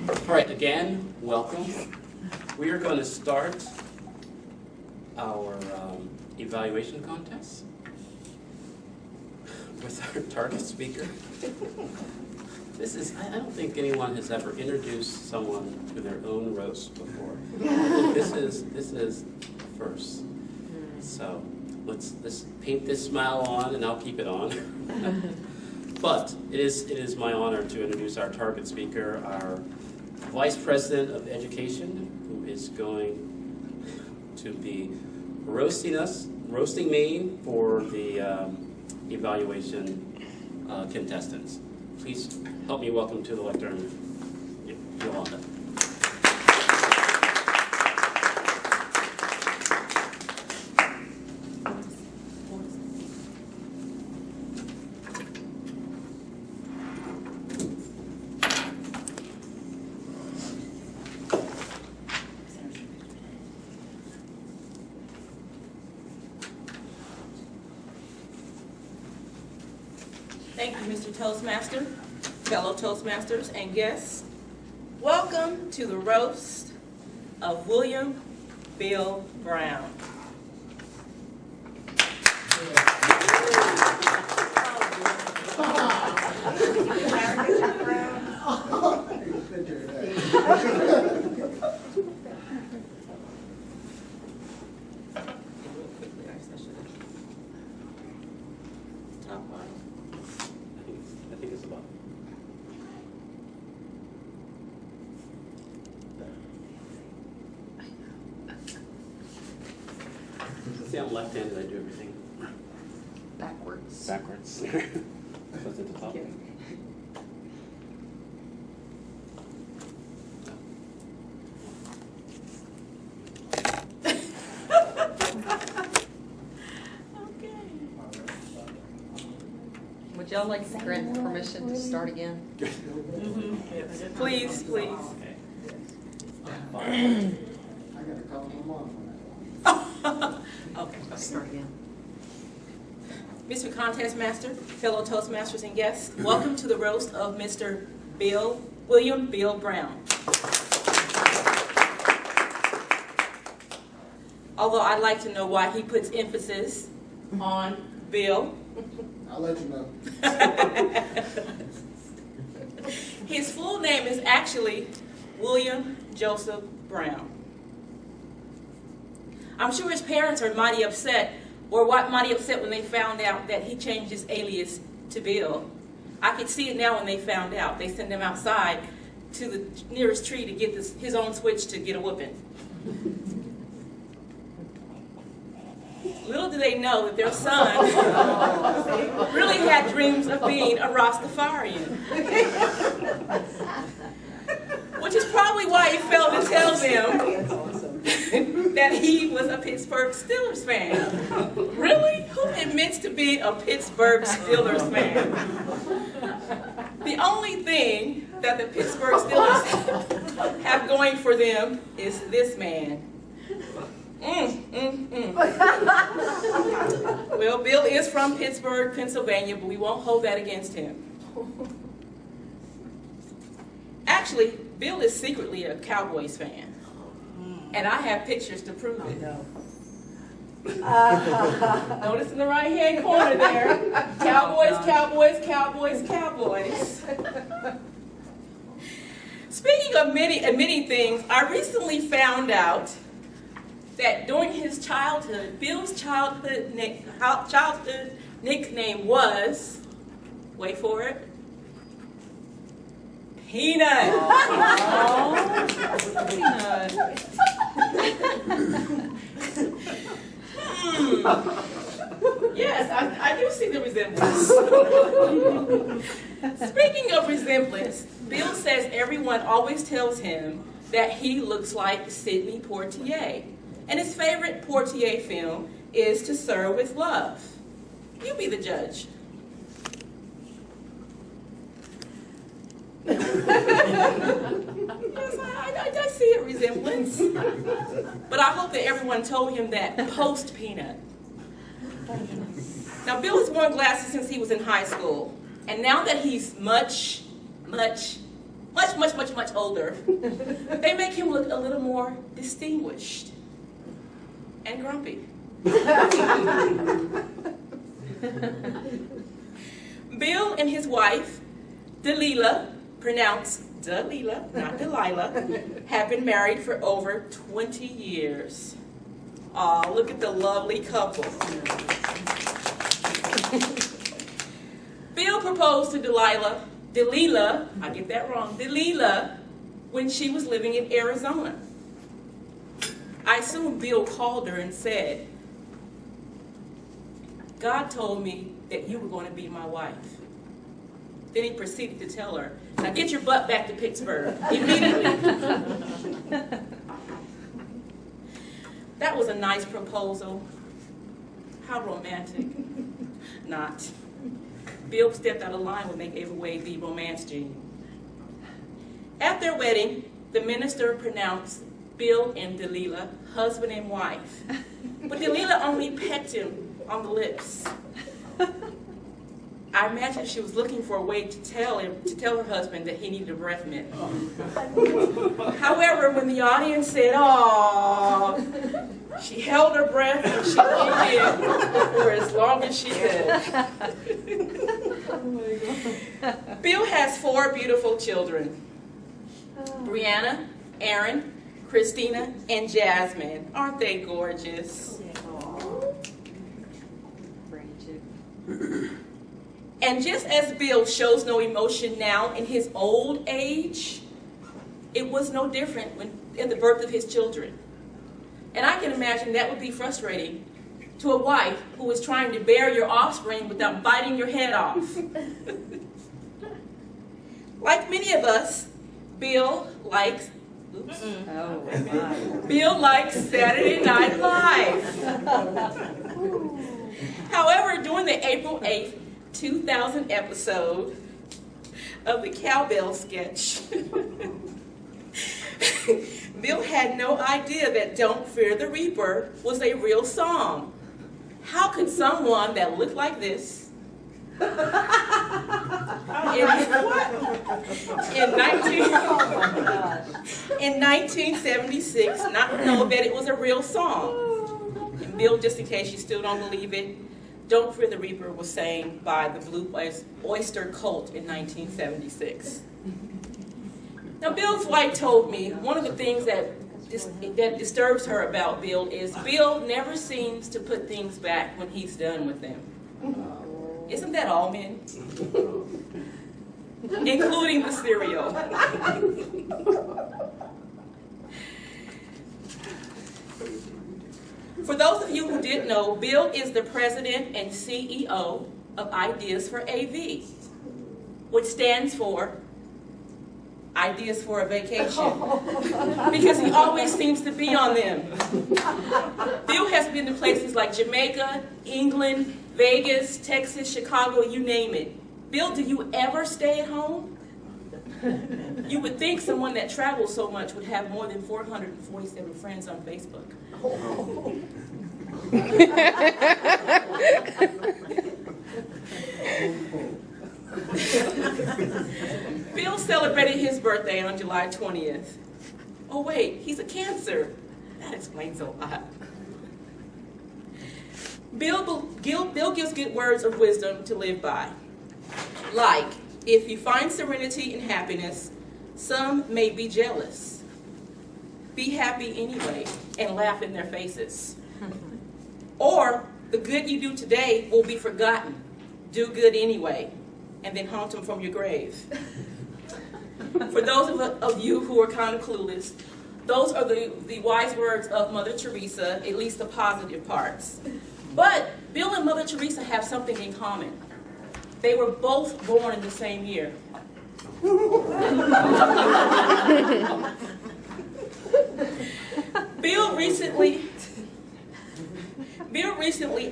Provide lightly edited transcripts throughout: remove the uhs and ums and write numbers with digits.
All right, again, welcome. We are going to start our evaluation contest with our target speaker. This is, I don't think anyone has ever introduced someone to their own roast before. This is first. So let's paint this smile on, and I'll keep it on. But it is my honor to introduce our target speaker, our Vice President of Education, who is going to be roasting me for the evaluation contestants. Please help me welcome to the lectern, Yolanda. Thank you, Mr. Toastmaster, fellow Toastmasters, and guests. Welcome to the roast of William Bill Brown. See, I'm left-handed, I do everything Backwards. backwards. So it's at the top. Would y'all like to grant permission to start again? Please, please. Okay. I got a couple more. Okay. Let's start again. Mr. Contest Master, fellow Toastmasters and guests, welcome to the roast of Mr. William Bill Brown. Although I'd like to know why he puts emphasis on Bill. I'll let you know. His full name is actually William Joseph Brown. I'm sure his parents are mighty upset, or mighty upset when they found out that he changed his alias to Bill. I could see it now when they found out. They sent him outside to the nearest tree to get his own switch to get a whooping. Little do they know that their son really had dreams of being a Rastafarian. Which is probably why he failed to tell them that he was a Pittsburgh Steelers fan. Really? Who admits to be a Pittsburgh Steelers fan? The only thing that the Pittsburgh Steelers have going for them is this man. Well, Bill is from Pittsburgh, Pennsylvania, but we won't hold that against him. Actually, Bill is secretly a Cowboys fan, and I have pictures to prove it. Notice in the right-hand corner there, Cowboys, Cowboys, Cowboys, Cowboys. Speaking of many things, I recently found out that during his childhood, Bill's childhood nickname was, wait for it, Peanut. Peanut. Yes, I do see the resemblance. Speaking of resemblance, Bill says everyone always tells him that he looks like Sidney Poitier. And his favorite Poitier film is To Serve with Love. You be the judge. Yes, I see a resemblance. But I hope that everyone told him that post-Peanut. Now, Bill has worn glasses since he was in high school. And now that he's much much, much, much, much older, they make him look a little more distinguished and grumpy. Bill and his wife, Delilah, pronounced Delilah, not Delilah, have been married for over 20 years. Aw, look at the lovely couple. Bill proposed to Delilah, I get that wrong, Delilah, when she was living in Arizona. I assume Bill called her and said, God told me that you were going to be my wife. Then he proceeded to tell her, now get your butt back to Pittsburgh immediately. That was a nice proposal. How romantic. Not. Bill stepped out of line when they gave away the romance gene. At their wedding, the minister pronounced Bill and Delilah husband and wife. But Delilah only pecked him on the lips. I imagine she was looking for a way to tell her husband that he needed a breath mint. However, when the audience said, "Aww," she held her breath and she leaned in for as long as she could. Bill has 4 beautiful children: Brianna, Aaron, Christina, and Jasmine. Aren't they gorgeous? And just as Bill shows no emotion now in his old age, it was no different in the birth of his children. And I can imagine that would be frustrating to a wife who was trying to bear your offspring without biting your head off. Like many of us, Bill likes Saturday Night Live. However, during the April 8th, 2000 episode of the Cowbell sketch, Bill had no idea that Don't Fear the Reaper was a real song. How could someone that looked like this in 1976 not know that it was a real song? And Bill, just in case you still don't believe it, Don't Fear the Reaper was sang by the Blue Oyster Cult in 1976. Now, Bill's wife told me one of the things that disturbs her about Bill is Bill never seems to put things back when he's done with them. Isn't that all men? Including the cereal. For those of you who didn't know, Bill is the president and CEO of Ideas for AV, which stands for Ideas for a Vacation, because he always seems to be on them. Bill has been to places like Jamaica, England, Vegas, Texas, Chicago, you name it. Bill, do you ever stay at home? You would think someone that travels so much would have more than 447 friends on Facebook. Bill celebrated his birthday on July 20th. Oh wait, he's a Cancer. That explains a lot. Bill gives good words of wisdom to live by. Like, if you find serenity and happiness, some may be jealous. Be happy anyway and laugh in their faces. Or, the good you do today will be forgotten. Do good anyway, and then haunt them from your grave. For those of you who are kind of clueless, those are the wise words of Mother Teresa, at least the positive parts. But Bill and Mother Teresa have something in common. They were both born in the same year. Bill recently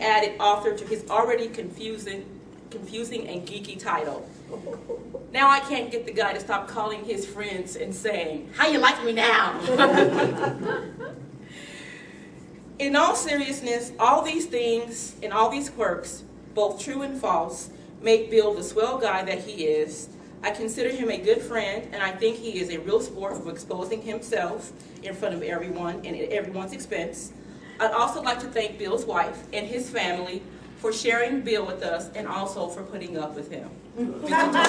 added author to his already confusing and geeky title. Now I can't get the guy to stop calling his friends and saying, "How you like me now?" In all seriousness, all these things and all these quirks, both true and false, make Bill the swell guy that he is, I consider him a good friend, and I think he is a real sport for exposing himself in front of everyone and at everyone's expense. I'd also like to thank Bill's wife and his family for sharing Bill with us and also for putting up with him. Mr. Thomas.